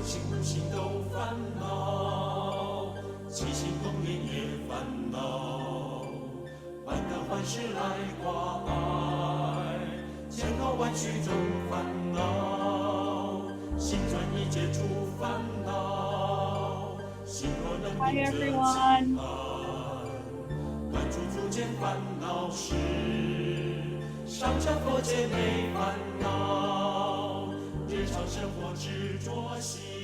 心不心都烦恼，起心动念也烦恼，患得患失来挂碍，千头万绪中烦恼，心转意解除烦恼，心若能 Hi 明着清 everyone. 安，断除诸间烦恼事，上乘佛界没烦恼，日常生活执着心。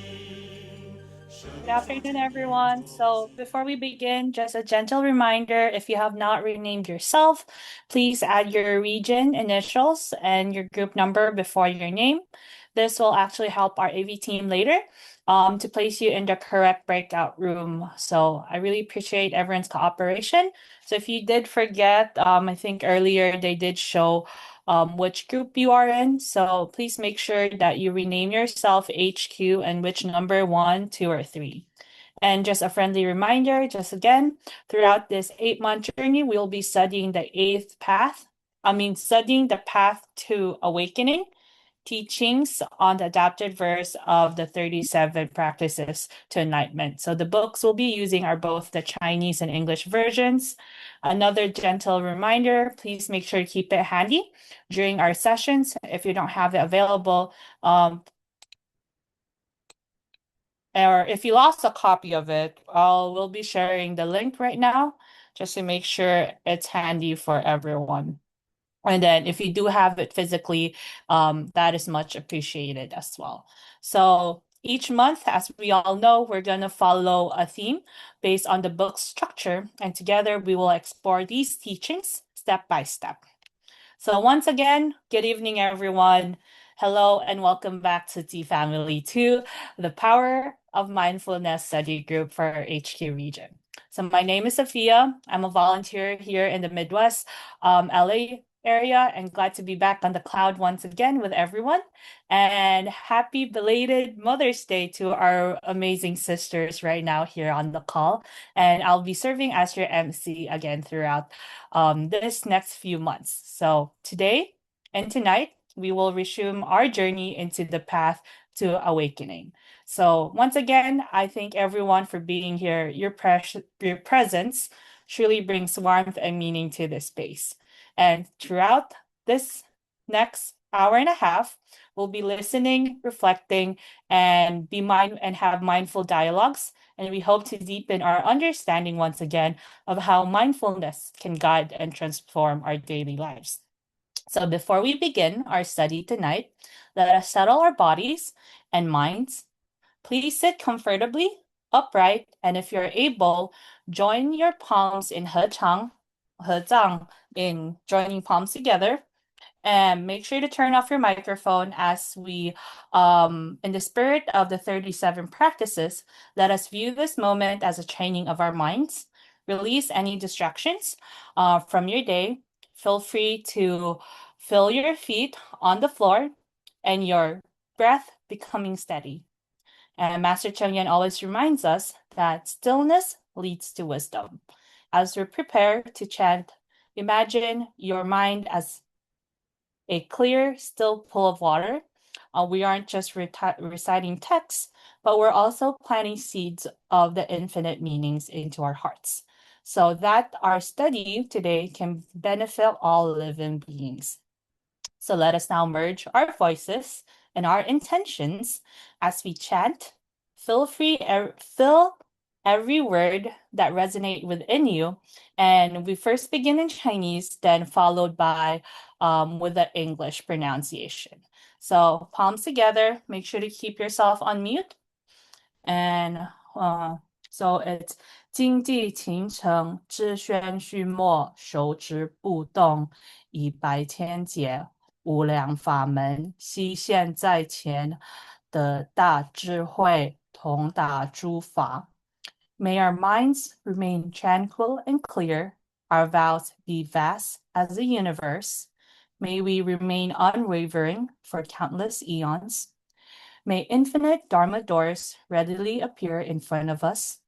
Good afternoon, everyone. So, before we begin, just a gentle reminder if you have not renamed yourself, please add your region initials and your group number before your name. This will actually help our AV team later to place you in the correct breakout room. So, I really appreciate everyone's cooperation. So, if you did forget, I think earlier they did show which group you are in. So please make sure that you rename yourself HQ and which number 1, 2, or 3. And just a friendly reminder, just again, throughout this 8-month journey, we'll be studying the studying the path to awakening, teachings on the adapted verse of the 37 practices to enlightenment. So the books we'll be using are both the Chinese and English versions. Another gentle reminder, please make sure to keep it handy during our sessions. If you don't have it available, or if you lost a copy of it, we'll be sharing the link right now just to make sure it's handy for everyone. And then if you do have it physically, that is much appreciated as well. So each month, as we all know, we're going to follow a theme based on the book's structure, and together we will explore these teachings step by step. So once again, good evening, everyone. Hello, and welcome back to T Family 2, the Power of Mindfulness Study Group for our HQ region. So my name is Sophia. I'm a volunteer here in the Midwest, LA area, and glad to be back on the cloud once again with everyone. And happy belated Mother's Day to our amazing sisters right now here on the call. And I'll be serving as your MC again throughout this next few months. So today and tonight, we will resume our journey into the path to awakening. So once again, I thank everyone for being here. Your presence truly brings warmth and meaning to this space. And throughout this next hour and a half, we'll be listening, reflecting, and have mindful dialogues. And we hope to deepen our understanding once again of how mindfulness can guide and transform our daily lives. So before we begin our study tonight, let us settle our bodies and minds. Please sit comfortably, upright, and if you're able, join your palms in Hezang, in joining palms together. And make sure to turn off your microphone as we, in the spirit of the 37 practices, let us view this moment as a training of our minds. Release any distractions from your day. Feel free to feel your feet on the floor and your breath becoming steady. And Master Cheng Yen always reminds us that stillness leads to wisdom. As we prepare to chant, imagine your mind as a clear, still pool of water. We aren't just reciting texts, but we're also planting seeds of the infinite meanings into our hearts so that our study today can benefit all living beings. So let us now merge our voices and our intentions as we chant. Feel free, fill every word that resonate within you. And we first begin in Chinese, then followed by with the English pronunciation. So palms together, make sure to keep yourself on mute. And so it's 经济秦城，知轩虚墨，手指不动，以白天解无量法门，悉现在前的大智慧，同达诸法。May our minds remain tranquil and clear, our vows be vast as the universe. May we remain unwavering for countless eons. May infinite Dharma doors readily appear in front of us.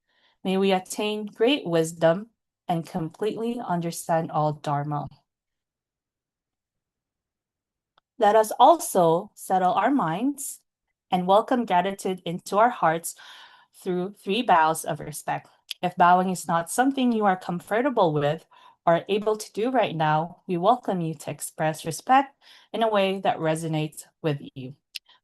May we attain great wisdom and completely understand all Dharma. Let us also settle our minds and welcome gratitude into our hearts through 3 bows of respect. If bowing is not something you are comfortable with or able to do right now, we welcome you to express respect in a way that resonates with you.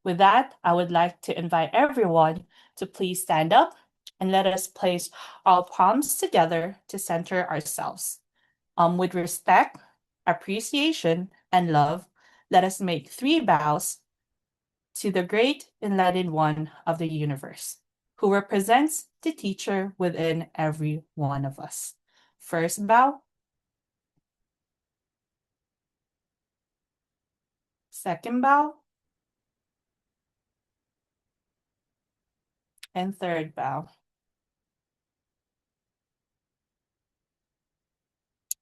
With that, I would like to invite everyone to please stand up and let us place our palms together to center ourselves. With respect, appreciation, and love, let us make 3 bows to the great enlightened one of the universe, who represents the teacher within every one of us. First bow, second bow, and third bow.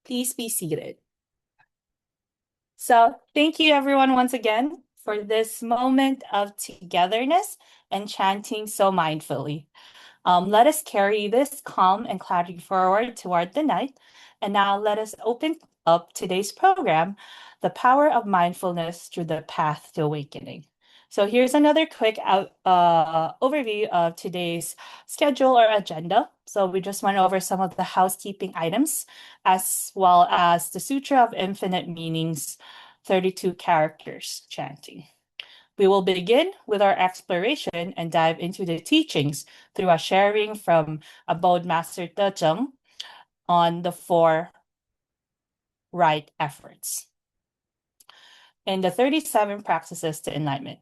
Please be seated. So thank you everyone once again for this moment of togetherness and chanting so mindfully. Let us carry this calm and clarity forward toward the night. And now let us open up today's program, The Power of Mindfulness Through the Path to Awakening. So here's another quick overview of today's schedule or agenda. So we just went over some of the housekeeping items, as well as the Sutra of Infinite Meanings, 32 characters chanting. We will begin with our exploration and dive into the teachings through a sharing from Abode Master Te Cheng on the 4 right efforts and the 37 practices to enlightenment.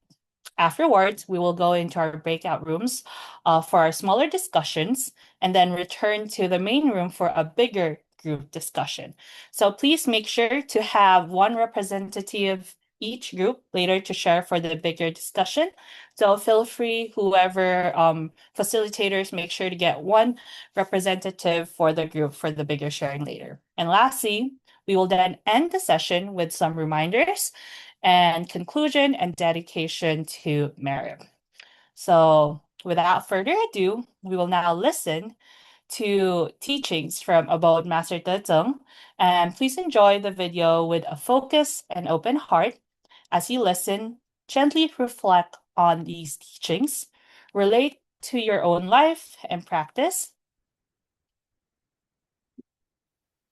Afterwards, we will go into our breakout rooms for our smaller discussions and then return to the main room for a bigger group discussion. So please make sure to have one representative each group later to share for the bigger discussion. So feel free, whoever facilitators, make sure to get one representative for the group for the bigger sharing later. And lastly, we will then end the session with some reminders and conclusion and dedication to merit. So without further ado, we will now listen to teachings from Abode Master Te Cheng, and please enjoy the video with a focus and open heart. As you listen, gently reflect on these teachings, relate to your own life and practice.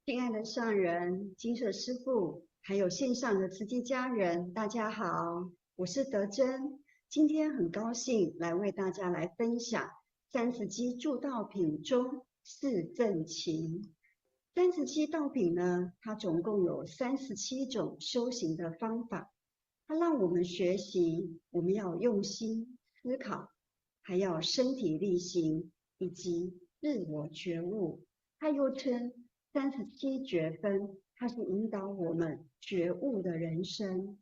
亲爱的上人、金舍师父，还有线上的慈济家人，大家好，我是德珍。今天很高兴来为大家来分享37助道品中四正勤。37道品呢，它总共有37种修行的方法，它让我们学习，我们要用心思考，还要身体力行，以及自我觉悟。它又称37觉分，它是引导我们觉悟的人生。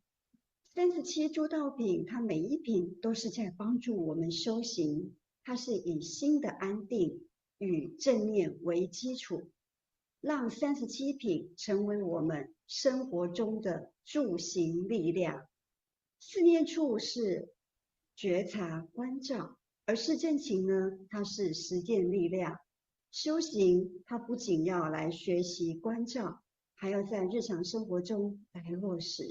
37诸道品，它每一品都是在帮助我们修行，它是以心的安定与正念为基础，让37品成为我们生活中的助行力量。四念处是觉察关照，而四正勤呢，它是实践力量。修行，它不仅要来学习关照，还要在日常生活中来落实。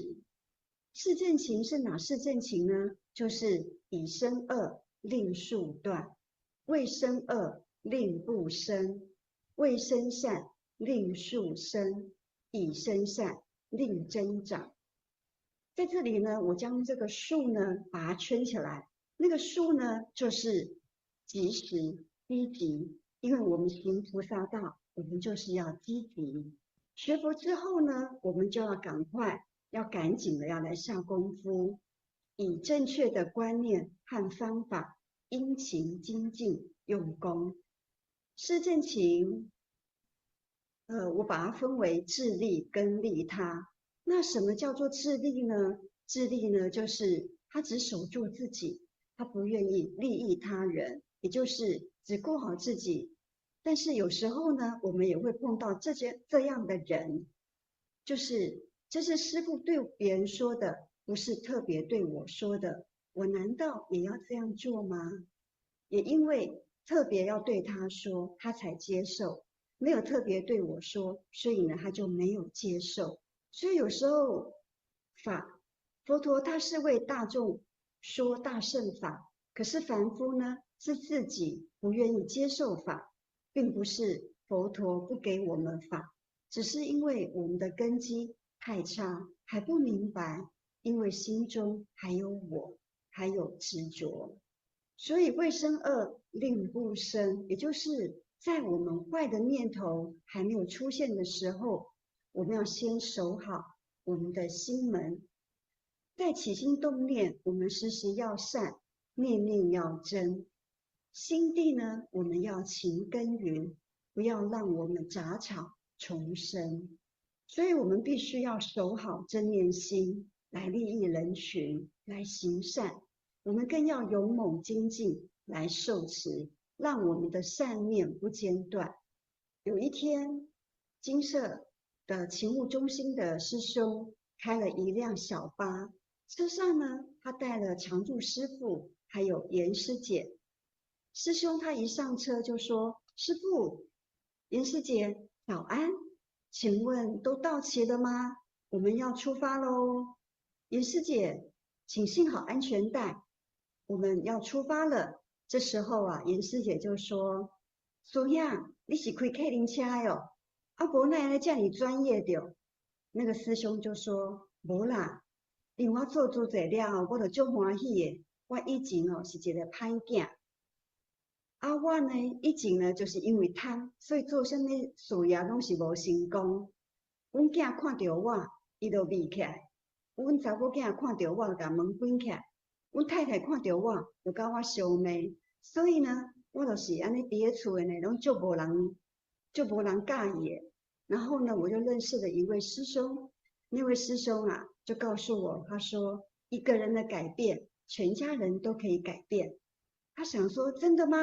四正勤是哪四正勤呢？就是以身恶令数断，未生恶令不生，未生善令数生，以生善令增长。在这里呢，我将这个数呢把它圈起来，那个数呢就是及时积极。因为我们行菩萨道，我们就是要积极。学佛之后呢，我们就要赶紧的要来下功夫，以正确的观念和方法，殷勤精进用功。四正勤，我把它分为自利跟利他。那什么叫做自利呢？自利呢，就是他只守住自己，他不愿意利益他人，也就是只顾好自己。但是有时候呢，我们也会碰到这样的人，就是这是师父对别人说的，不是特别对我说的，我难道也要这样做吗？也因为特别要对他说，他才接受，没有特别对我说，所以呢，他就没有接受。所以有时候佛陀他是为大众说大乘法，可是凡夫呢，是自己不愿意接受法，并不是佛陀不给我们法，只是因为我们的根基太差，还不明白，因为心中还有我，还有执着。所以未生恶，令不生，也就是在我们坏的念头还没有出现的时候，我们要先守好我们的心门。在起心动念，我们时时要善，念念要真。心地呢，我们要勤耕耘，不要让我们杂草丛生。所以我们必须要守好正念心，来利益人群，来行善。我们更要勇猛精进，来受持，让我们的善念不间断。有一天，金舍的勤务中心的师兄开了一辆小巴，车上呢，他带了常住师父，还有严师姐。师兄他一上车就说：“师父，严师姐，早安，请问都到齐了吗？我们要出发喽。”严师姐，请系好安全带，我们要出发了。这时候啊，严师姐就说：“苏样，你是开客人车哟？啊，无奈咧这么专业的。”那个师兄就说：“无啦，因为我做主做了，我就足欢喜的。我以前哦是一个歹囝，啊我呢以前呢就是因为贪，所以做什么事业拢是无成功。阮囝看到我，伊就微起来；阮查某囝看到我，甲门关起来；阮太太看到我，就甲我相骂。所以呢，我就是安尼伫咧厝诶呢，拢足无人介意的。然后呢，我就认识了一位师兄，那位师兄啊，就告诉我，他说一个人的改变，全家人都可以改变。他想说，真的吗？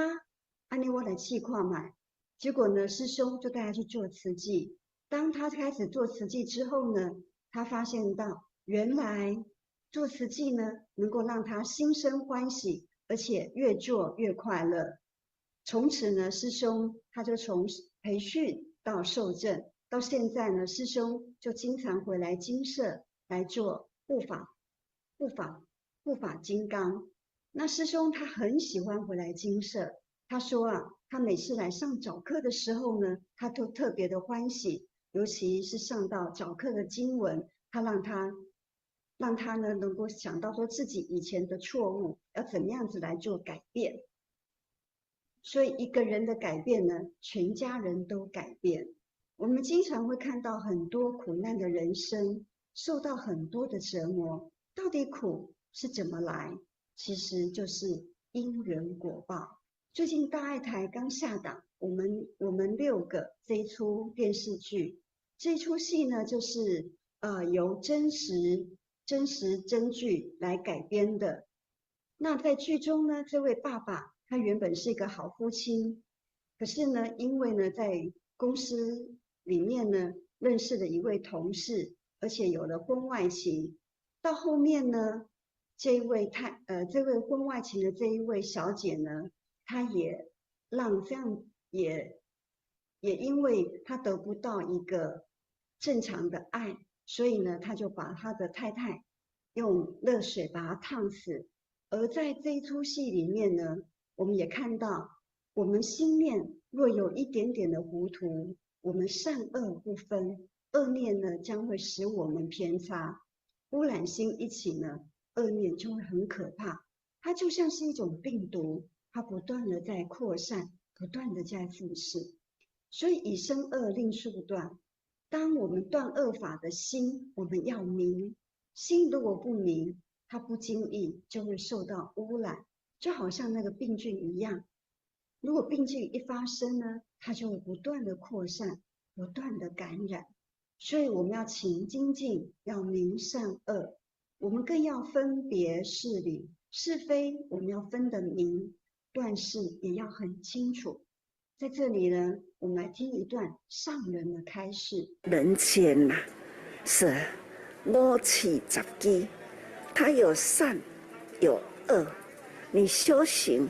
安尼我来试看卖。结果呢，师兄就带他去做慈济。当他开始做慈济之后呢，他发现到原来做慈济呢，能够让他心生欢喜，而且越做越快乐。从此呢，师兄他就从培训到受证，到现在呢，师兄就经常回来精舍来做护法金刚。那师兄他很喜欢回来精舍，他说啊，他每次来上早课的时候呢，他都特别的欢喜，尤其是上到早课的经文，他让他呢能够想到说自己以前的错误，要怎么样子来做改变。所以一个人的改变呢，全家人都改变。我们经常会看到很多苦难的人生，受到很多的折磨，到底苦是怎么来？其实就是因缘果报。最近大爱台刚下档，我们6个这一出电视剧，这一出戏呢，就是由真实真剧来改编的。那在剧中呢，这位爸爸他原本是一个好父亲，可是呢，因为呢在公司里面呢认识了一位同事，而且有了婚外情，到后面呢，这位婚外情的这一位小姐呢，她也因为她得不到一个正常的爱，所以呢，她就把她的太太用热水把她烫死。而在这一出戏里面呢，我们也看到，我们心念若有一点点的糊涂，我们善恶不分，恶念呢将会使我们偏差，污染心一起呢，恶念就会很可怕。它就像是一种病毒，它不断的在扩散，不断的在复噬。所以以生恶令速断，当我们断恶法的心，我们要明。心如果不明，它不经意就会受到污染，就好像那个病菌一样。如果病菌一发生呢，它就会不断的扩散，不断的感染。所以我们要勤精进，要明善恶，我们更要分别事理是非，我们要分得明，断事也要很清楚。在这里呢，我们来听一段上人的开示。人间呐，是五气杂机，它有善有恶，你修行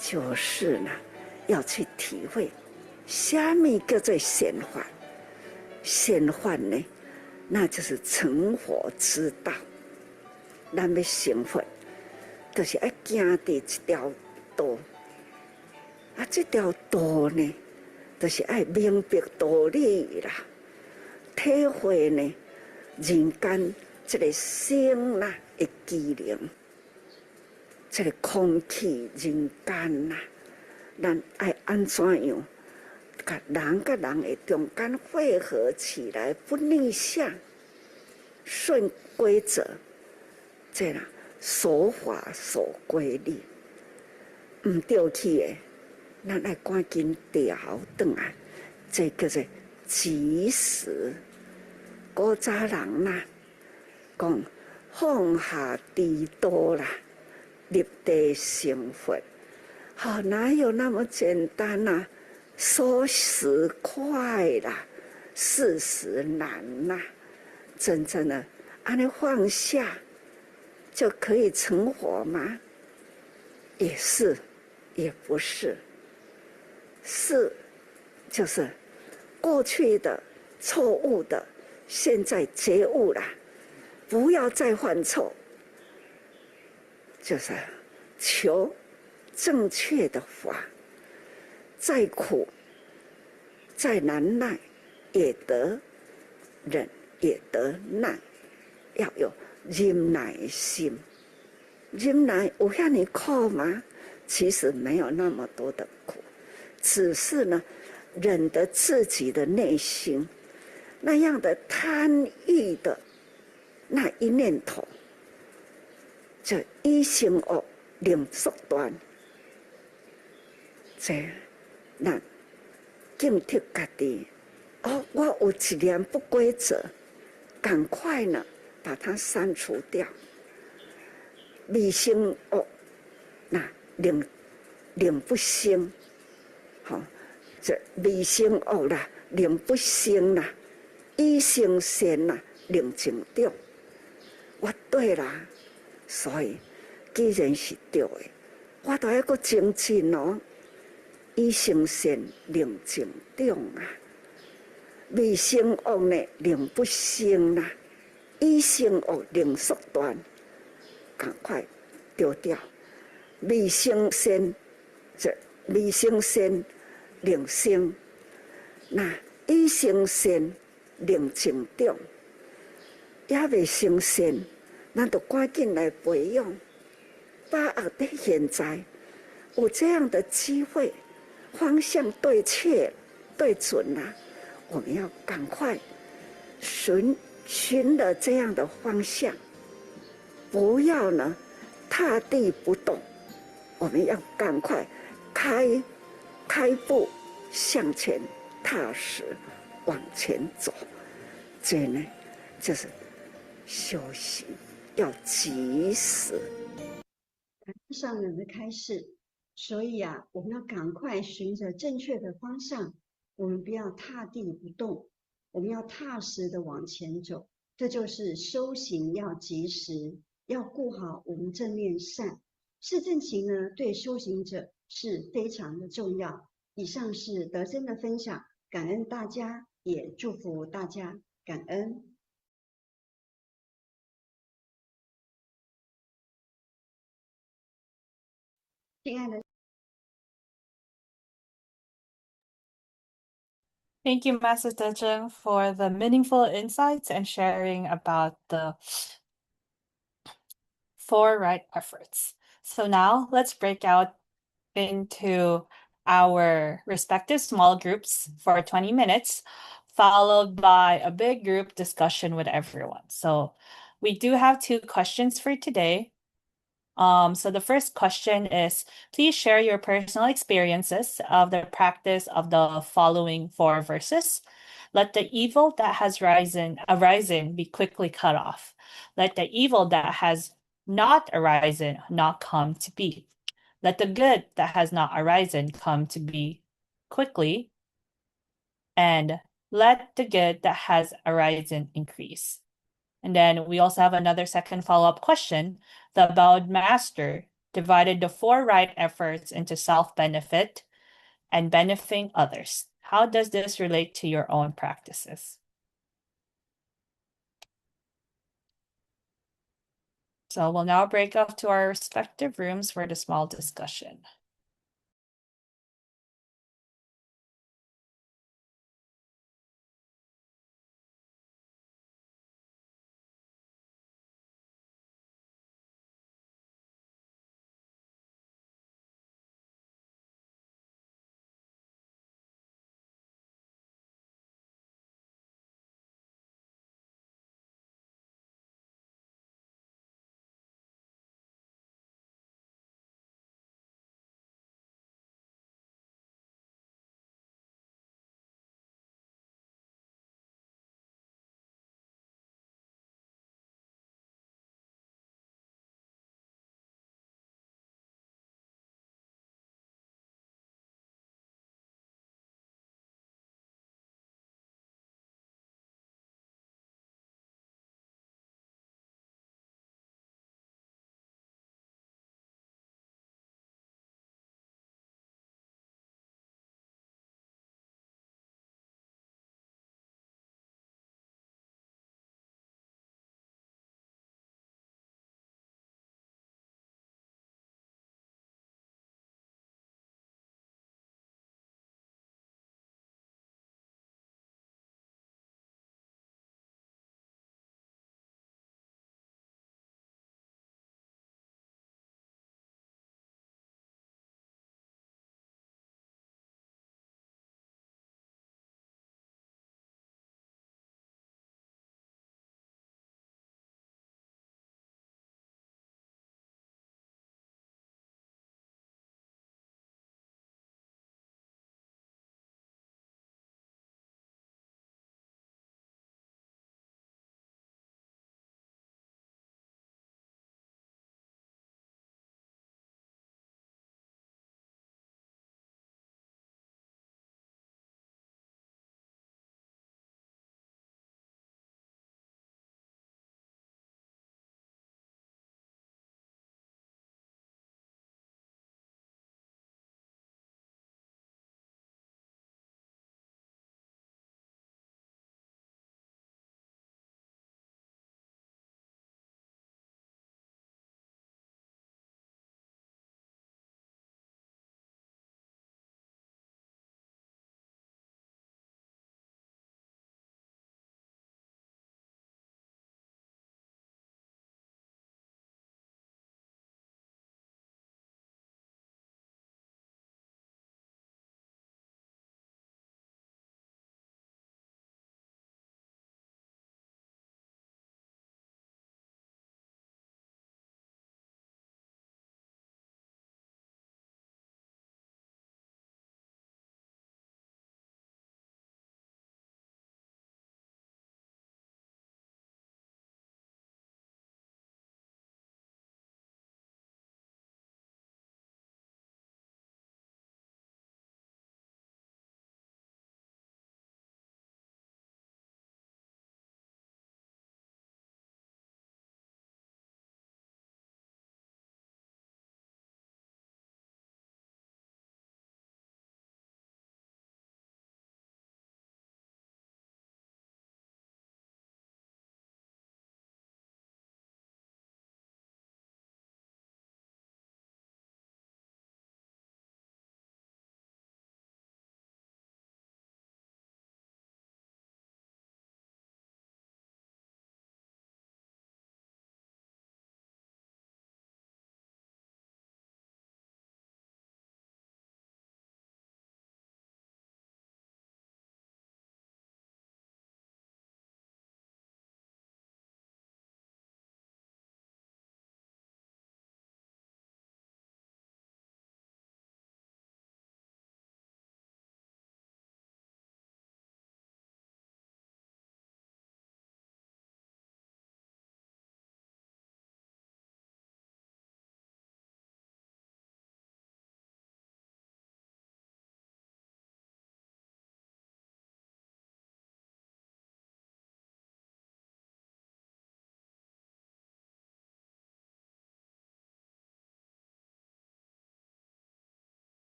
就是呢，要去体会什么叫做显幻。显幻呢，那就是成佛之道。咱要成佛，就是要行伫一条道。啊，这条道呢，就是要明白道理啦，体会呢人间这个生啦的机能，这个空气人间啦，咱爱安怎样？甲人的中间汇合起来，不逆向，顺规则，这啦守法守规律，唔对去的，咱爱赶紧调转来，这叫做及时。古早人啦，讲放下屠刀啦，立地成佛。好，哪有那么简单啊？说时快啦，事时难呐。真正的安尼放下，就可以成佛吗？也是，也不是。是，就是过去的错误的，现在觉悟了，不要再犯错，就是求正确的法。再苦再难耐，也得忍，也得耐，要有忍耐心。忍耐有遐尼苦吗？其实没有那么多的苦，只是呢，忍得自己的内心那样的贪欲的那一念头，就一心恶，令缩短。这咱警惕家己，我有一念不规则，赶快呢把它删除掉。未生恶，那令不生，好，这未生恶啦，令不生啦，以生善啦，令成长。我对啦，所以既然是对的，我都要搁精进哦。以生善，令成长啊；未生恶呢，令不生啦；以生恶，令缩短。赶快丢掉，未生善，这未生善令生，那以生善令成长，也未生善，咱就赶紧来培养，把握的现在有这样的机会，方向对确对准了，我们要赶快循了这样的方向。不要呢踏地不动，我们要赶快开步向前，踏实往前走。这呢就是修行，要及时。上人的开示，所以啊，我们要赶快循着正确的方向，我们不要踏地不动，我们要踏实的往前走。这就是修行要及时。要顾好我们正念善，是正勤呢，对修行者是非常的重要。以上是德珍的分享，感恩大家，也祝福大家，感恩。亲爱的。Thank you, Master Zheng, for the meaningful insights and sharing about the 4 right efforts. So now let's break out into our respective small groups for 20 minutes, followed by a big group discussion with everyone. So we do have 2 questions for today. So the first question is, please share your personal experiences of the practice of the following 4 verses. Let the evil that has arisen be quickly cut off. Let the evil that has not arisen not come to be. Let the good that has not arisen come to be quickly. And let the good that has arisen increase. And then we also have another second follow-up question. The Bowed Master divided the 4 right efforts into self-benefit and benefiting others. How does this relate to your own practices? So we'll now break off to our respective rooms for the small discussion.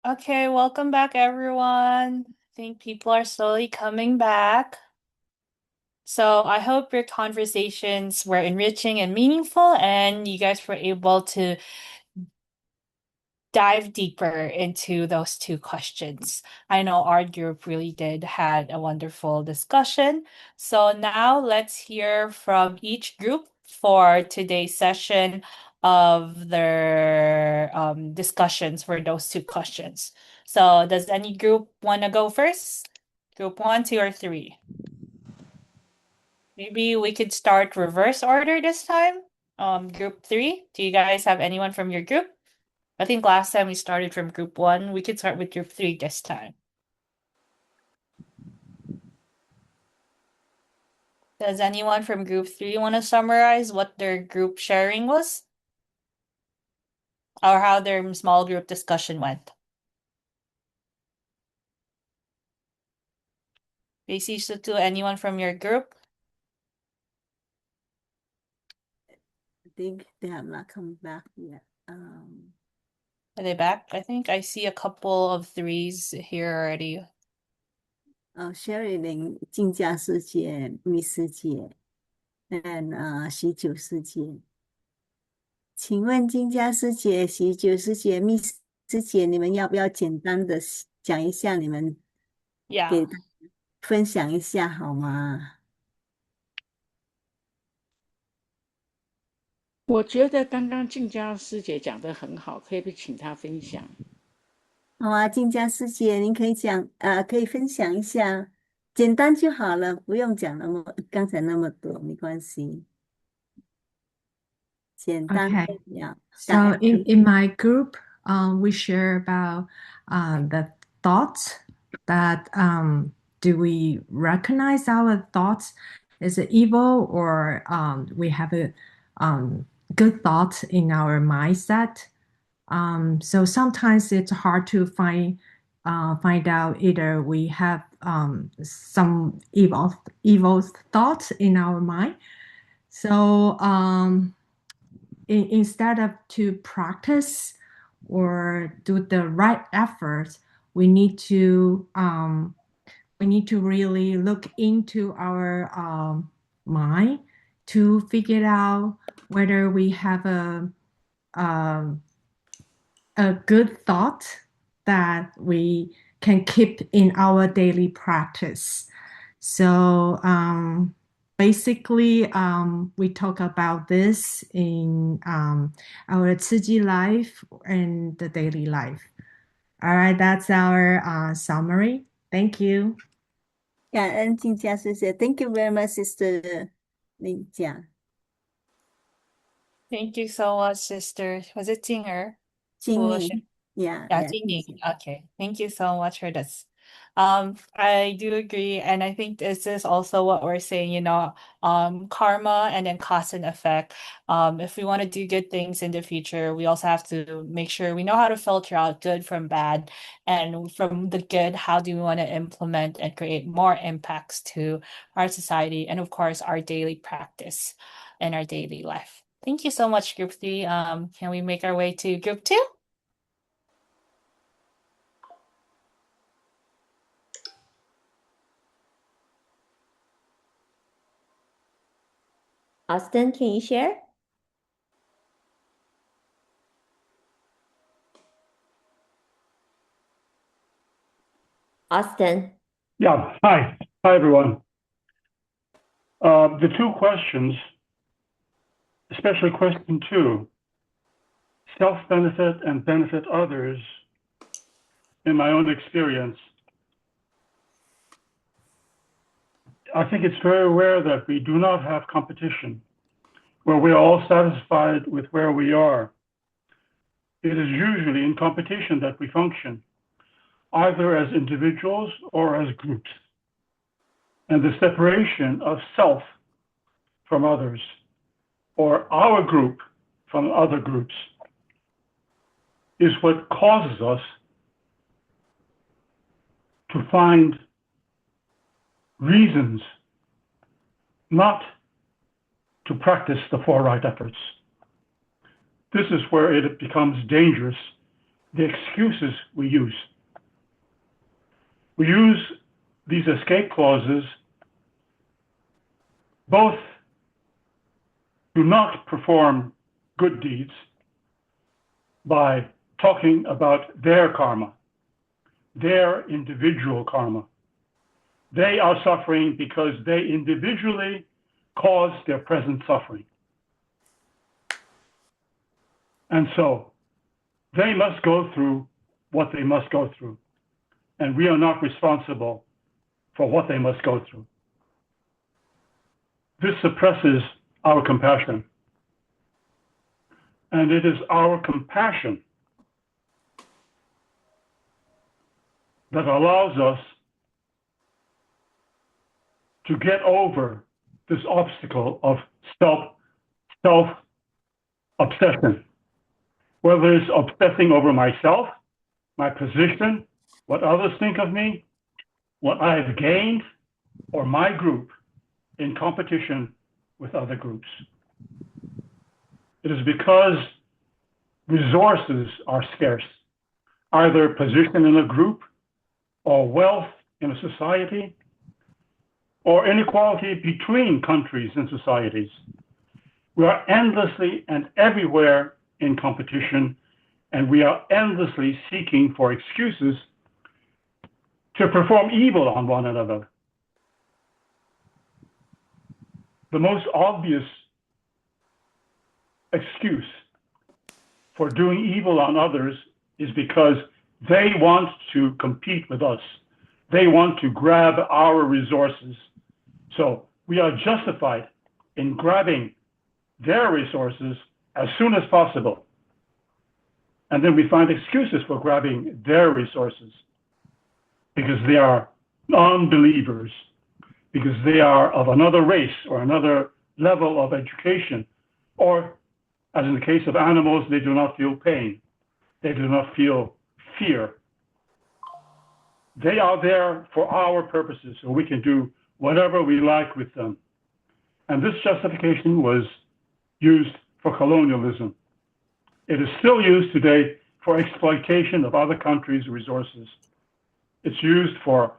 Okay, welcome back, everyone. I think people are slowly coming back. So I hope your conversations were enriching and meaningful, and you guys were able to dive deeper into those two questions. I know our group really did had a wonderful discussion. So now let's hear from each group for today's session of their discussions for those two questions. So does any group want to go first? Group 1, 2, or 3? Maybe we could start reverse order this time. Group 3, do you guys have anyone from your group? I think last time we started from group 1. We could start with group 3 this time. Does anyone from group 3 want to summarize what their group sharing was? Or how their small group discussion went? Casey, to anyone from your group? I think they have not come back yet. Are they back? I think I see a couple of 3s here already. Sherry 林静佳师姐、密师姐 and 喜九师姐。请问静佳师姐、喜九师姐、密师姐，你们要不要简单的讲一下你们 Yeah. 给分享一下好吗？我觉得刚刚静佳师姐讲得很好，可以不请她分享？好啊，静佳师姐，您可以讲可以分享一下，简单就好了，不用讲刚才那么多，没关系。简单 Okay. 分享。 So in my group, we share about the thoughts that do we recognize our thoughts as evil, or we have a good thoughts in our mindset. So sometimes it's hard to find out either we have some evil thoughts in our mind. So instead of to practice or do the right efforts, we need to really look into our mind to figure out whether we have a good thought that we can keep in our daily practice. So basically, we talk about this in our Tsuji life and the daily life. All right, that's our summary. Thank you. 感恩静佳师姐 ，Thank you very much, Sister 林佳。 Thank you so much, sister. Was it Jinger? 经理 Yeah, yeah. Jingyi. Okay. Thank you so much for this. I do agree, and I think this is also what we're saying, karma and then cause and effect. If we want to do good things in the future, we also have to make sure we know how to filter out good from bad, and from the good, how do we want to implement and create more impacts to our society and of course our daily practice and our daily life. Thank you so much, Group 3. Can we make our way to Group 2? Austin, can you share? Austin. Yeah, hi. Hi, everyone. The two questions, especially question 2, self-benefit and benefit others, in my own experience, I think it's very rare that we do not have competition, where we are all satisfied with where we are. It is usually in competition that we function, either as individuals or as groups. And the separation of self from others, or our group from other groups, is what causes us to find reasons not to practice the 4 right efforts. This is where it becomes dangerous, the excuses we use. We use these escape clauses both to not perform good deeds by talking about their karma, their individual karma. They are suffering because they individually caused their present suffering. And so they must go through what they must go through. And we are not responsible for what they must go through. This suppresses our compassion. And it is our compassion that allows us to get over this obstacle of self-obsession. Whether it's obsessing over myself, my position, what others think of me, what I have gained, or my group in competition with other groups. It is because resources are scarce, either position in a group, or wealth in a society, or inequality between countries and societies. We are endlessly and everywhere in competition, and we are endlessly seeking for excuses to perform evil on one another. The most obvious excuse for doing evil on others is because they want to compete with us. They want to grab our resources. So we are justified in grabbing their resources as soon as possible. And then we find excuses for grabbing their resources because they are non-believers, because they are of another race or another level of education, or as in the case of animals, they do not feel pain. They do not feel fear. They are there for our purposes, so we can do whatever we like with them. And this justification was used for colonialism. It is still used today for exploitation of other countries' resources. It's used for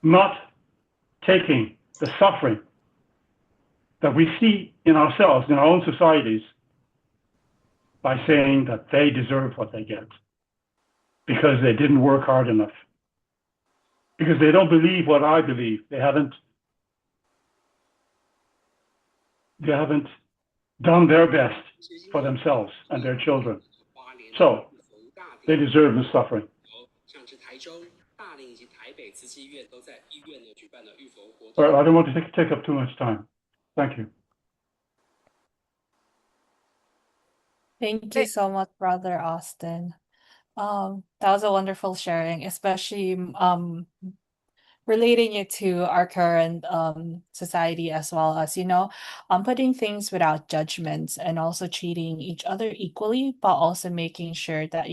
not taking the suffering that we see in ourselves, in our own societies, by saying that they deserve what they get because they didn't work hard enough, because they don't believe what I believe. They haven't done their best for themselves and their children. So they deserve the suffering. All right, I don't want to take up too much time. Thank you. Thank you so much, Brother Austin. That was a wonderful sharing, especially relating it to our current society, as well as, putting things without judgments and also treating each other equally, but also making sure that,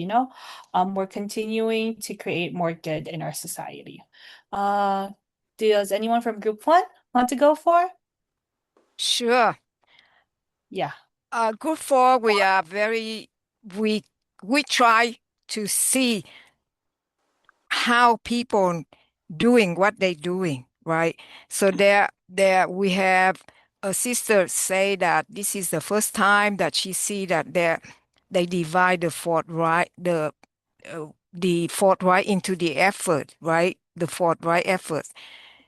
we're continuing to create more good in our society. Does anyone from Group 1 want to go for? Sure. Yeah. Group 4, we try to see how people doing what they doing, right? So there we have a sister say that this is the first time that she see that they divide the forthright into the effort, right? The forthright effort.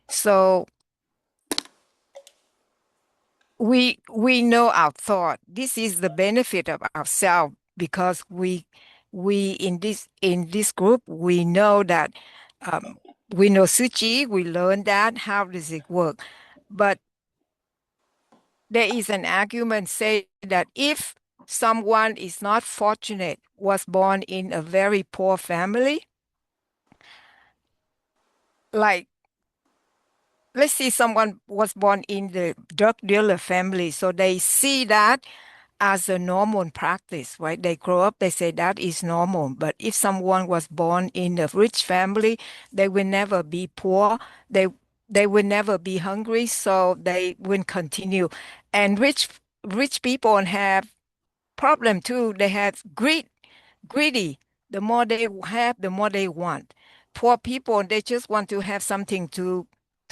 So we know our thought. This is the benefit of ourselves because we in this group we know that we know Suchi. We learn that how does it work, but there is an argument say that if someone is not fortunate, was born in a very poor family, like let's say someone was born in the drug dealer family, so they see that as a normal practice, right? They grow up, they say that is normal. But if someone was born in a rich family, they will never be poor. They will never be hungry, so they will continue. And rich people have problem too. They have greed. greedy. The more they have, the more they want. Poor people, they just want to have something to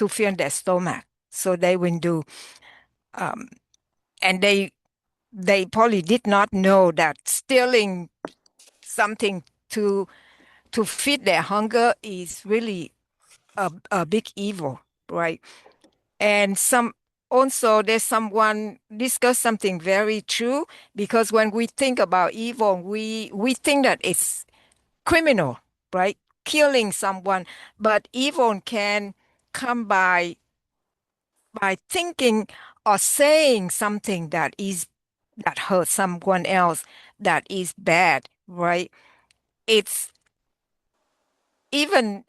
fill their stomach, so they will do. Um, and they probably did not know that stealing something to feed their hunger is really a big evil, right? And some also there's someone discussed something very true, because when we think about evil, we think that it's criminal, right? Killing someone, but evil can come by thinking or saying something that hurts someone else, that is bad, right? It's even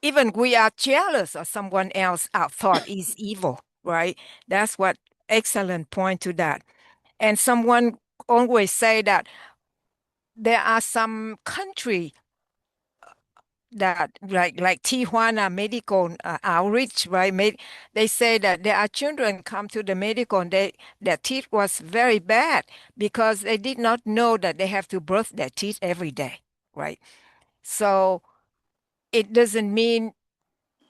even we are jealous of someone else, our thought is evil, right? That's what excellent point to that. And someone always say that there are some country that like Tijuana medical outreach, right? They say that there are children come to the medical and their teeth was very bad because they did not know that they have to brush their teeth every day, right? So it doesn't mean,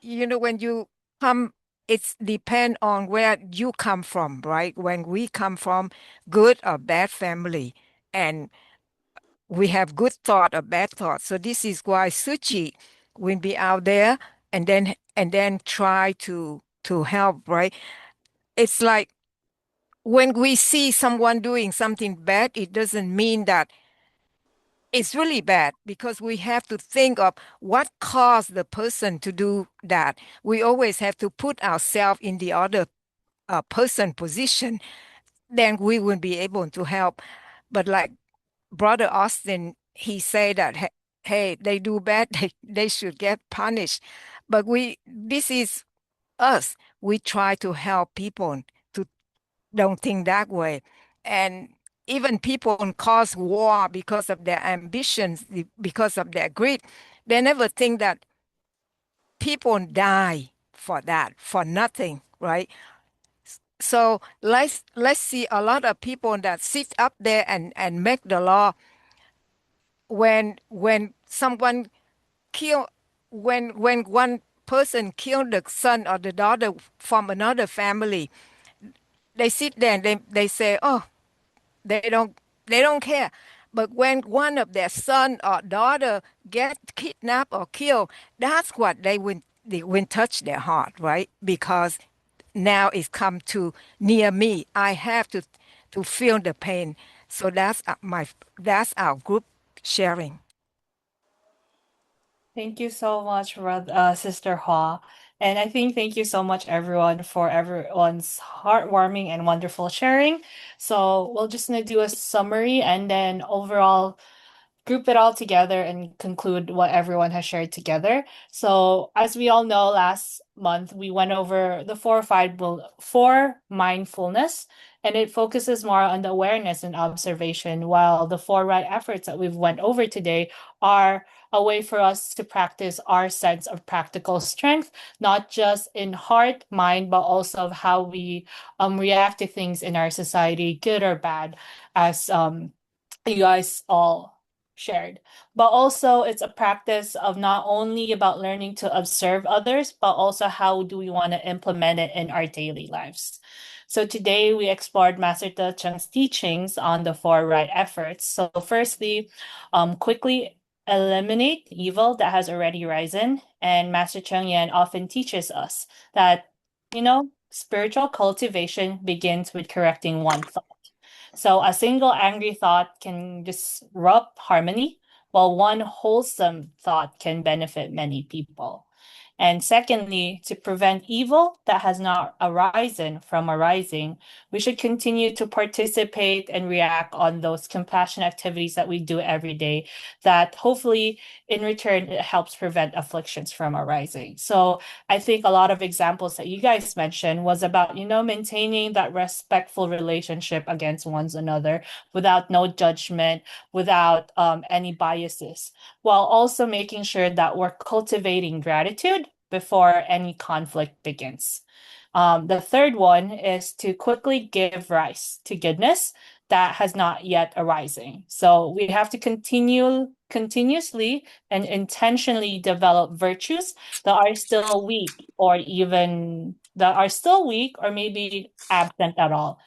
when you come, it's depend on where you come from, right? When we come from good or bad family, and we have good thought or bad thought. So this is why Suchi will be out there and then try to help, right? It's like when we see someone doing something bad, it doesn't mean that it's really bad, because we have to think of what caused the person to do that. We always have to put ourselves in the other person position, then we will be able to help. But like Brother Austin, he said that, hey, they do bad, they should get punished. But this is us. We try to help people to don't think that way. And even people cause war because of their ambitions, because of their greed. They never think that people die for that, for nothing, right? So let's see a lot of people that sit up there and make the law. When someone kill when one person killed the son or the daughter from another family, they sit there and they say, oh, they don't care. But when one of their son or daughter get kidnapped or killed, that's what they will touch their heart, right? Because now it's come to near me. I have to feel the pain. So that's our group sharing. Thank you so much, Sister Hua. And I think thank you so much, everyone, for everyone's heartwarming and wonderful sharing. So we'll just gonna do a summary and then overall group it all together and conclude what everyone has shared together. So, as we all know, last month we went over the four mindfulness, and it focuses more on the awareness and observation, while the four right efforts that we've went over today are a way for us to practice our sense of practical strength, not just in heart, mind, but also of how we react to things in our society, good or bad, as you guys all shared. But also, it's a practice of not only about learning to observe others, but also how do we want to implement it in our daily lives. So today we explored Master Te Cheng's teachings on the four right efforts. So firstly, quickly eliminate evil that has already risen. And Master Cheng Yen often teaches us that, spiritual cultivation begins with correcting one thought. So a single angry thought can disrupt harmony, while one wholesome thought can benefit many people. And secondly, to prevent evil that has not arisen from arising, we should continue to participate and react on those compassion activities that we do every day, that hopefully in return it helps prevent afflictions from arising. So I think a lot of examples that you guys mentioned was about, maintaining that respectful relationship against one another without no judgment, without any biases, while also making sure that we're cultivating gratitude before any conflict begins. The third one is to quickly give rise to goodness that has not yet arising. So we have to continuously and intentionally develop virtues that are still weak or maybe absent at all.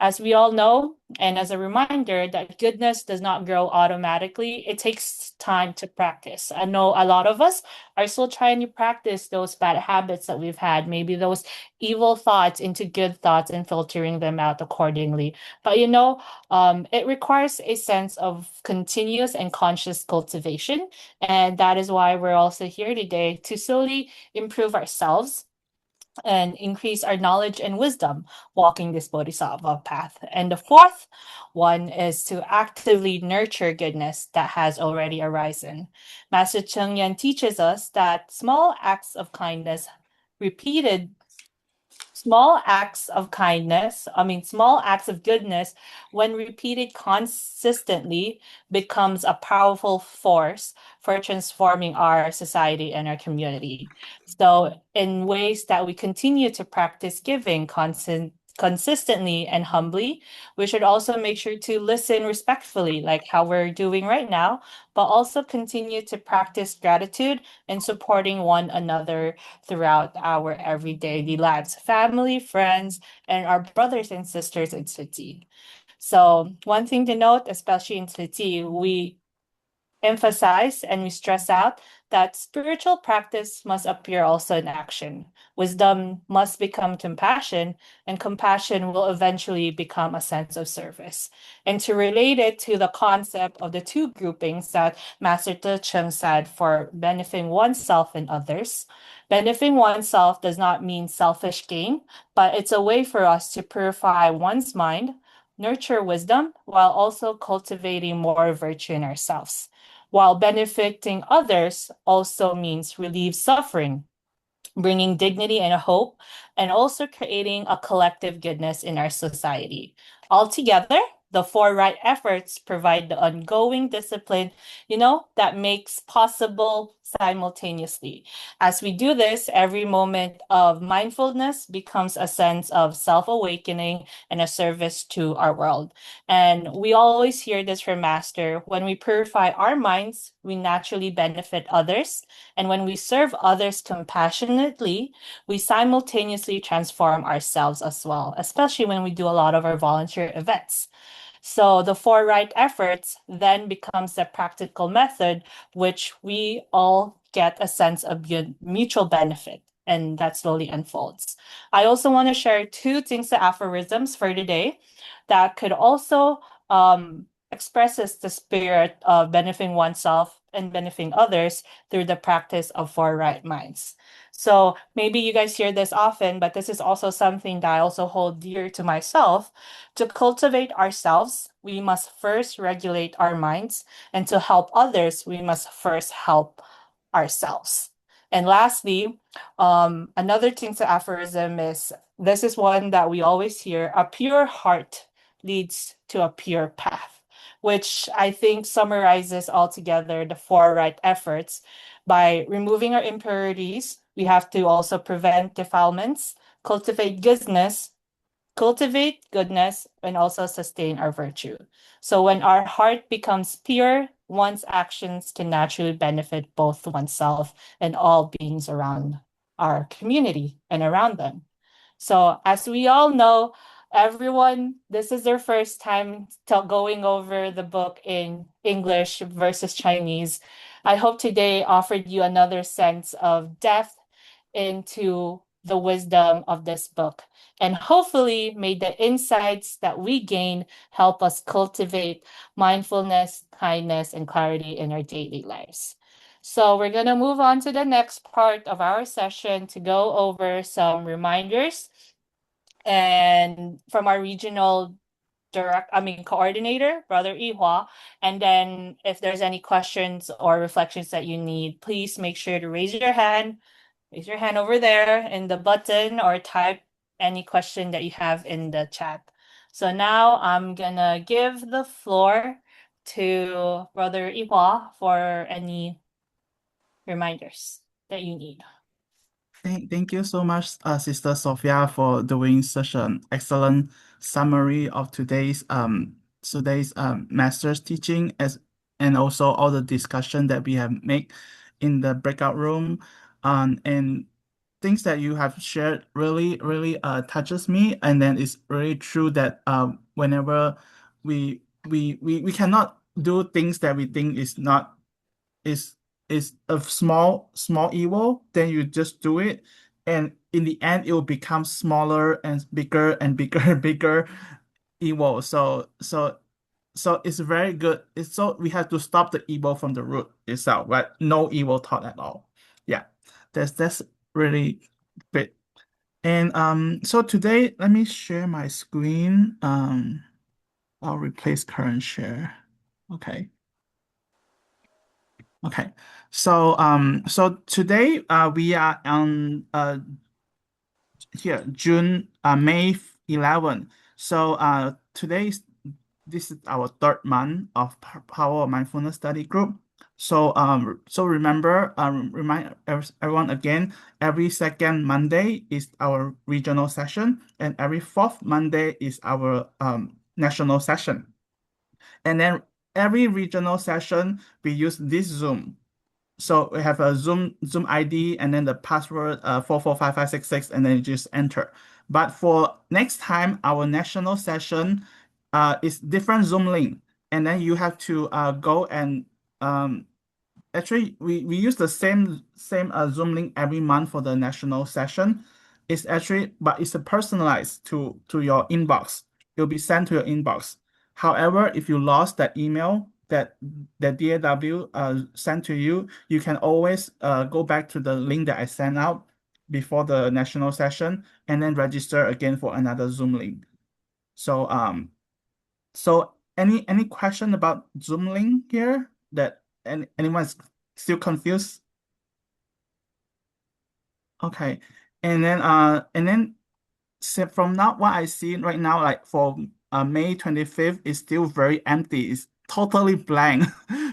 As we all know, and as a reminder, that goodness does not grow automatically. It takes time to practice. I know a lot of us are still trying to practice those bad habits that we've had, maybe those evil thoughts into good thoughts and filtering them out accordingly. But it requires a sense of continuous and conscious cultivation. And that is why we're also here today to slowly improve ourselves and increase our knowledge and wisdom walking this bodhisattva path. And the fourth one is to actively nurture goodness that has already arisen. Master Cheng Yen teaches us that repeated small acts of goodness, when repeated consistently, becomes a powerful force for transforming our society and our community. So, in ways that we continue to practice giving consistently and humbly, we should also make sure to listen respectfully, like how we're doing right now, but also continue to practice gratitude and supporting one another throughout our everyday lives, family, friends, and our brothers and sisters in Tzu. So one thing to note, especially in Tzu, we emphasize and we stress out that spiritual practice must appear also in action. Wisdom must become compassion, and compassion will eventually become a sense of service. And to relate it to the concept of the two groupings that Master Te Ching said for benefiting oneself and others, benefiting oneself does not mean selfish gain, but it's a way for us to purify one's mind, nurture wisdom, while also cultivating more virtue in ourselves. While benefiting others also means relieve suffering, bringing dignity and hope, and also creating a collective goodness in our society. Altogether, the four right efforts provide the ongoing discipline, that makes possible simultaneously. As we do this, every moment of mindfulness becomes a sense of self-awakening and a service to our world. And we always hear this from Master: when we purify our minds, we naturally benefit others. And when we serve others compassionately, we simultaneously transform ourselves as well, especially when we do a lot of our volunteer events. So the four right efforts then becomes the practical method, which we all get a sense of mutual benefit, and that slowly unfolds. I also want to share two things, the aphorisms for today, that could also expresses the spirit of benefiting oneself and benefiting others through the practice of four right minds. So maybe you guys hear this often, but this is also something that I also hold dear to myself. To cultivate ourselves, we must first regulate our minds, and to help others, we must first help ourselves. And lastly, another thing to aphorism is, this is one that we always hear: a pure heart leads to a pure path, which I think summarizes altogether the four right efforts. By removing our impurities, we have to also prevent defilements, cultivate goodness, and also sustain our virtue. So when our heart becomes pure, one's actions can naturally benefit both oneself and all beings around our community and around them. So as we all know, everyone, this is their first time going over the book in English versus Chinese. I hope today offered you another sense of depth into the wisdom of this book, and hopefully made the insights that we gain help us cultivate mindfulness, kindness, and clarity in our daily lives. So we're going to move on to the next part of our session to go over some reminders and from our regional coordinator, Brother Ihua. And then if there's any questions or reflections that you need, please make sure to raise your hand over there in the button, or type any question that you have in the chat. So now I'm gonna give the floor to Brother Ihua for any reminders that you need. Thank you so much, Sister Sophia, for doing such an excellent summary of today's today's master's teaching and also all the discussion that we have made in the breakout room, and things that you have shared really touches me. And then it's really true that whenever we cannot do things that we think is not is a small evil, then you just do it, and in the end it will become smaller and bigger and bigger evil. So it's very good. So we have to stop the evil from the root itself, right? No evil thought at all. Yeah, that's really great. And so today, let me share my screen. I'll replace current share. Okay. Okay. So today we are on here May 11. So this is our third month of Power of Mindfulness Study Group. So remember, remind everyone again, every second Monday is our regional session, and every fourth Monday is our national session. And then every regional session, we use this Zoom. So we have a Zoom ID and then the password 445566, and then you just enter. But for next time, our national session is different Zoom link, and then you have to go and actually we use the same Zoom link every month for the national session. It's actually, but it's a personalized to your inbox. It'll be sent to your inbox. However, if you lost that email that DAW sent to you, you can always go back to the link that I sent out before the national session and then register again for another Zoom link. So any question about Zoom link here that anyone's still confused? Okay, and then so from now, what I see right now, like for May 25th, is still very empty. It's totally blank.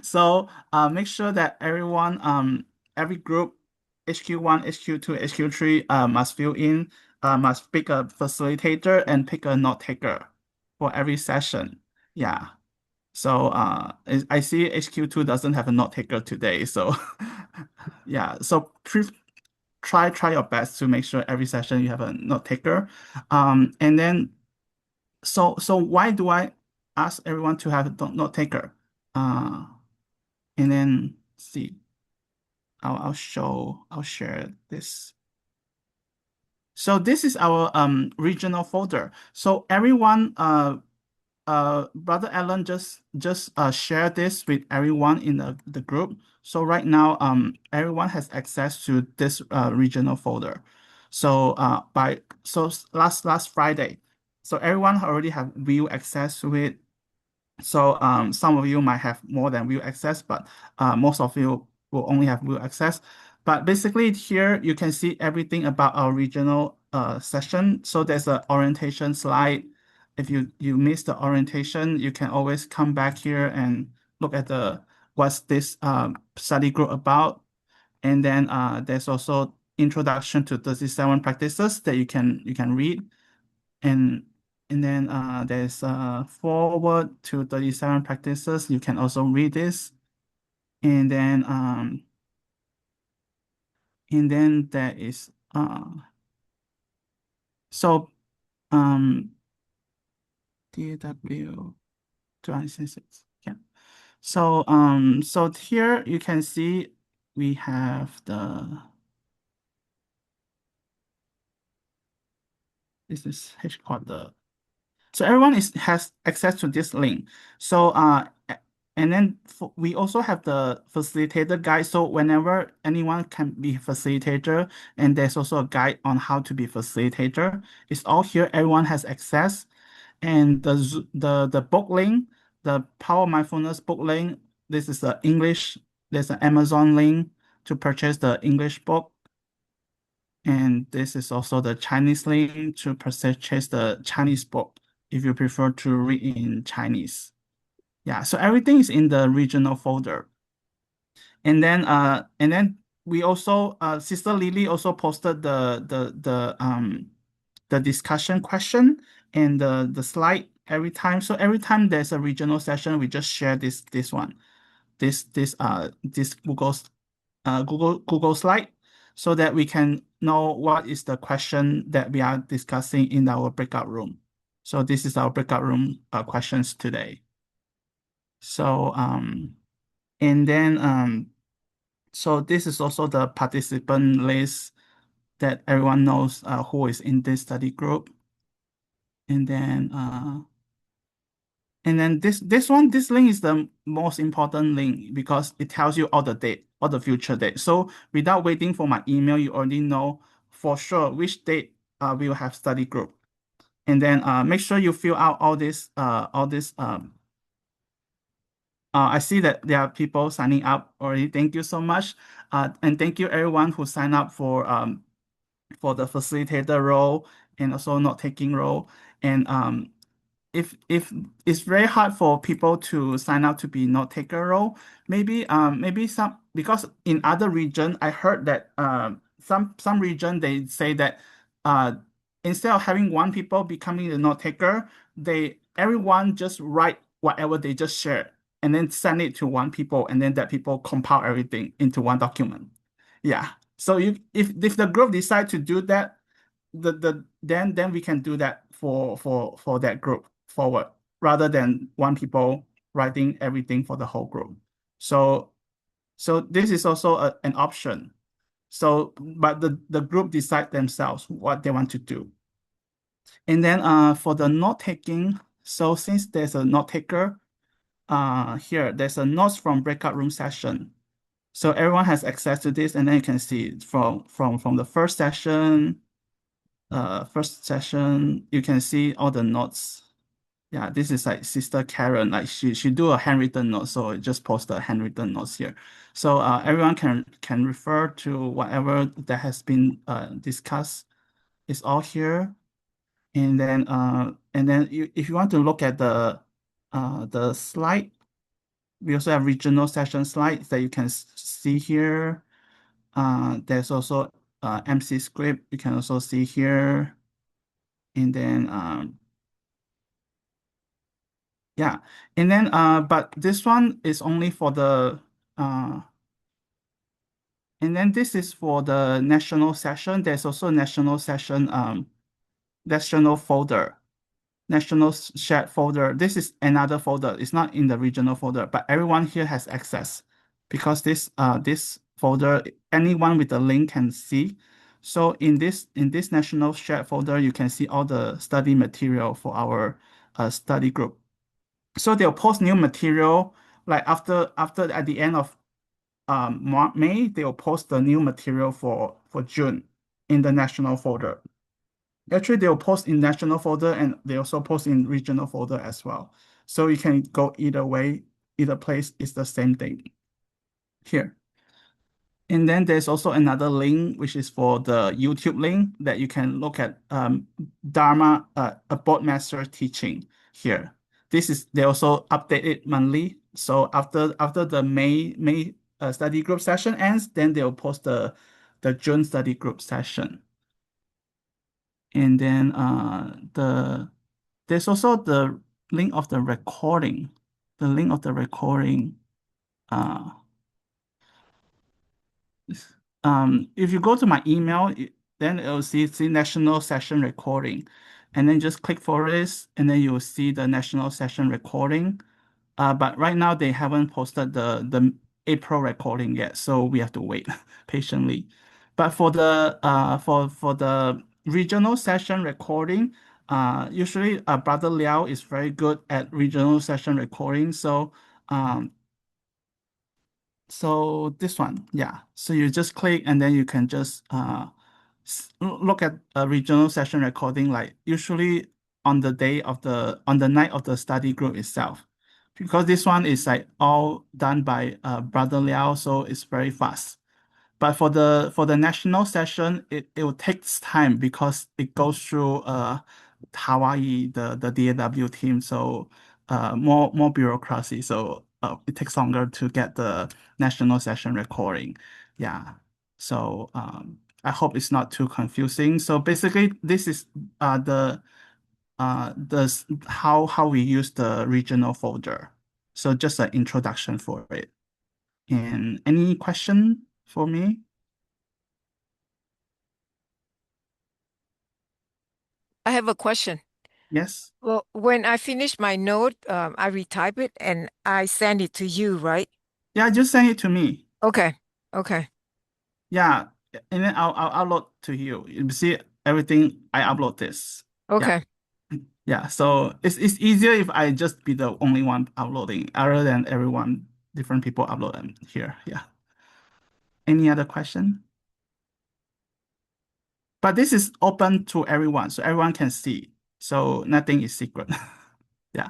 So make sure that everyone, every group, HQ1, HQ2, HQ3, must fill in, must pick a facilitator and pick a note taker for every session. Yeah. So I see HQ2 doesn't have a note taker today. So yeah. So try your best to make sure every session you have a note taker. And then so why do I ask everyone to have a note taker? And then see, I'll share this. So this is our regional folder. So everyone Brother Alan just shared this with everyone in the group. So right now, everyone has access to this regional folder. So last Friday, so everyone already have view access to it. So some of you might have more than view access, but most of you will only have view access. But basically here you can see everything about our regional session. So there's an orientation slide. If you miss the orientation, you can always come back here and look at what's this study group about. And then there's also introduction to 37 practices that you can read. And then there's forward to 37 practices. You can also read this. And then there is so DW 266. Yeah. So here you can see we have this is headquarter. So everyone has access to this link. So and then we also have the facilitator guide. So whenever anyone can be facilitator, and there's also a guide on how to be facilitator. It's all here. Everyone has access. And the book link, the Power Mindfulness book link, this is the English. There's an Amazon link to purchase the English book. And this is also the Chinese link to purchase the Chinese book if you prefer to read in Chinese. Yeah, so everything is in the regional folder. And then we also Sister Lily also posted the discussion question and the slide every time. So every time there's a regional session, we just share this one, this Google slide, so that we can know what is the question that we are discussing in our breakout room. So this is our breakout room questions today. So and then so this is also the participant list that everyone knows who is in this study group. And then this link is the most important link because it tells you all the date, all the future date. So without waiting for my email, you already know for sure which date we will have study group. And then make sure you fill out all this I see that there are people signing up already. Thank you so much. And thank you everyone who signed up for the facilitator role and also note taking role. And if it's very hard for people to sign up to be note taker role, maybe some, because in other region I heard that some region they say that uh instead of having one people becoming the note taker, everyone just write whatever they just shared and then send it to one people, and then that people compile everything into one document. Yeah. So if the group decide to do that, then we can do that for that group forward, rather than one people writing everything for the whole group. So this is also an option. So but the group decide themselves what they want to do. And then for the note taking, so since there's a note taker here, there's a notes from breakout room session. So everyone has access to this, and then you can see from the first session, you can see all the notes. Yeah, this is like Sister Karen, like she do a handwritten note, so just post the handwritten notes here. So everyone can refer to whatever that has been discussed. It's all here. And then if you want to look at the slide, we also have regional session slides that you can see here. There's also MC script you can also see here. And then yeah, and then but this one is only for the and then this is for the national session. There's also a national session national folder, national shared folder. This is another folder. It's not in the regional folder, but everyone here has access because this folder, anyone with the link can see. So in this national shared folder, you can see all the study material for our study group. So they'll post new material like after at the end of May, they'll post the new material for June in the national folder. Actually, they'll post in national folder and they also post in regional folder as well. So you can go either way, either place is the same thing here. And then there's also another link, which is for the YouTube link that you can look at Dharma, a Boardmaster teaching here. They also update it monthly. So after the May study group session ends, then they'll post the June study group session. And then there's also the link of the recording. The link of the recording. If you go to my email, then it'll see national session recording, and then just click for this, and then you'll see the national session recording. But right now they haven't posted the April recording yet, so we have to wait patiently. But for the regional session recording, usually Brother Liao is very good at regional session recording. So this one, yeah. So you just click and then you can just look at a regional session recording, like usually on the night of the study group itself. Because this one is like all done by Brother Liao, so it's very fast. But for the national session, it will take time because it goes through Hawaii, the DAW team, so more bureaucracy. So it takes longer to get the national session recording. Yeah. So I hope it's not too confusing. So basically, this is the how we use the regional folder. So just an introduction for it. And any question for me? I have a question. Yes. Well, when I finish my note, I retype it and I send it to you, right? Yeah, just send it to me. Okay. Okay. Yeah, and then I'll upload to you. You see everything I upload this. Yeah. Okay. Yeah. So it's easier if I just be the only one uploading rather than everyone, different people upload them here. Yeah. Any other question? But this is open to everyone, so everyone can see. So nothing is secret. Yeah.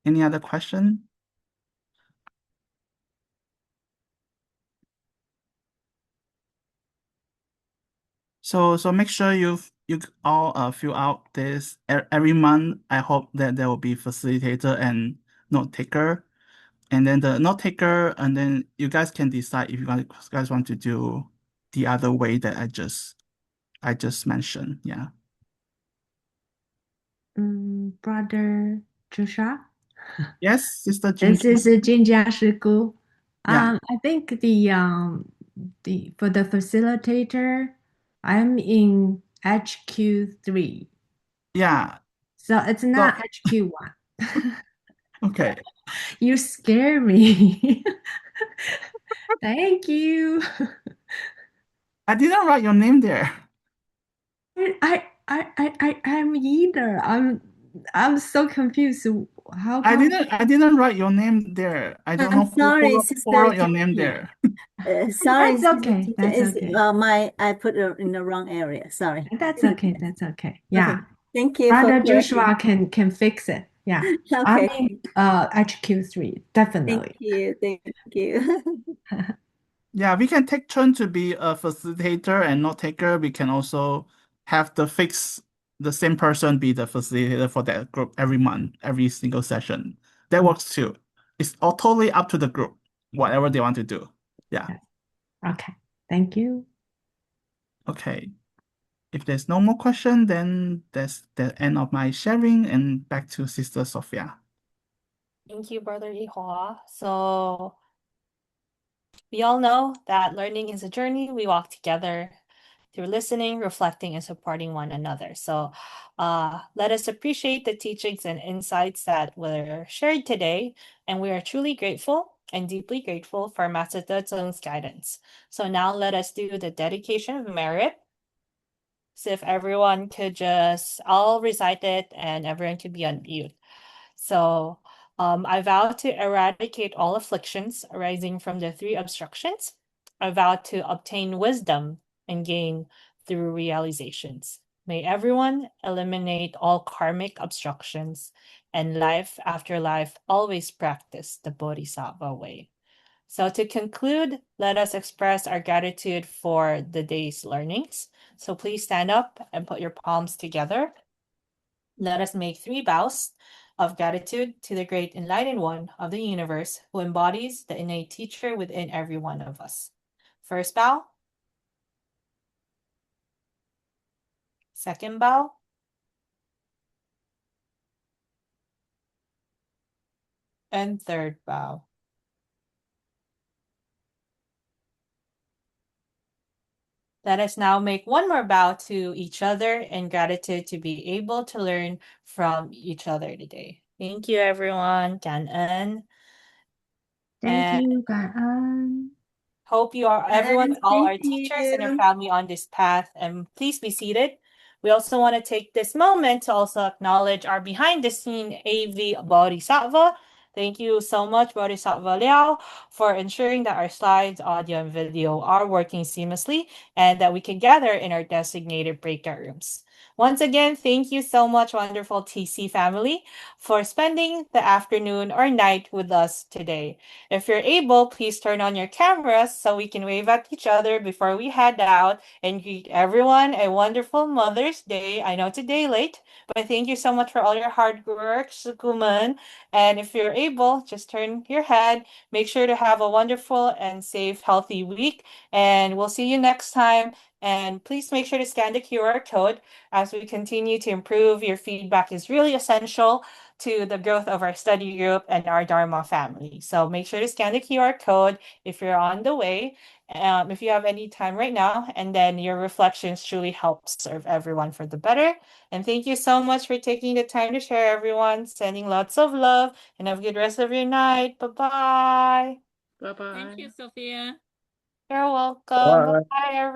Any other question? So make sure you all fill out this every month. I hope that there will be facilitator and note taker, and then the note taker, and then you guys can decide if you guys want to do the other way that I just mentioned. Yeah. Brother Joshua? Yes, Sister This Ginger. is Jinjia Shigu. Yeah. I think the for the facilitator, I'm in HQ3. Yeah. So it's So not HQ1. okay. You scare me. Thank you. I didn't write your name there. I'm either. I'm so confused. How I come? didn't write your name there. I don't know I'm sorry, who Sister wrote your name Gigi. there. Sorry, That's Sister okay. Gigi. That's Is okay. I put it in the wrong area. Sorry. That's okay. That's okay. Okay. Yeah. Thank you for Brother correcting. Joshua can fix it. Yeah. I'm Okay. in HQ3, Thank definitely. you. Thank you. Yeah, we can take turn to be a facilitator and note taker. We can also have the same person be the facilitator for that group every month, every single session. That works too. It's all totally up to the group, whatever they want to do. Yeah. Yes. Okay. Thank you. Okay. If there's no more question, then that's the end of my sharing and back to Sister Sophia. Thank you, Brother Ihua. So we all know that learning is a journey we walk together through listening, reflecting, and supporting one another. So let us appreciate the teachings and insights that were shared today. And we are truly grateful and deeply grateful for Master Zheng's guidance. So now let us do the dedication of merit. So if everyone could just, I'll recite it and everyone could be on mute. So I vow to eradicate all afflictions arising from the three obstructions. I vow to obtain wisdom and gain through realizations. May everyone eliminate all karmic obstructions and life after life always practice the Bodhisattva way. So to conclude, let us express our gratitude for the day's learnings. So please stand up and put your palms together. Let us make 3 vows of gratitude to the great enlightened one of the universe who embodies the innate teacher within every one of us. First vow. Second vow. And third vow. Let us now make one more bow to each other in gratitude to be able to learn from each other today. Thank you, everyone. 感恩. Thank And you, Gaan. hope you are everyone, all Thank our teachers and your you. family on this path. And please be seated. We also want to take this moment to also acknowledge our behind the scene AV Bodhisattva. Thank you so much, Bodhisattva Liao, for ensuring that our slides, audio, and video are working seamlessly and that we can gather in our designated breakout rooms. Once again, thank you so much, wonderful TC family, for spending the afternoon or night with us today. If you're able, please turn on your cameras so we can wave at each other before we head out and greet everyone a wonderful Mother's Day. I know today late, but thank you so much for all your hard work, Sukuman. And if you're able, just turn your head. Make sure to have a wonderful and safe, healthy week. And we'll see you next time. And please make sure to scan the QR code as we continue to improve. Your feedback is really essential to the growth of our study group and our Dharma family. So make sure to scan the QR code if you're on the way, if you have any time right now, and then your reflections truly help serve everyone for the better. And thank you so much for taking the time to share, everyone. Sending lots of love and have a good rest of your night. Bye-bye. Bye bye. Thank you, Sophia. You're welcome. Bye. Bye, everyone.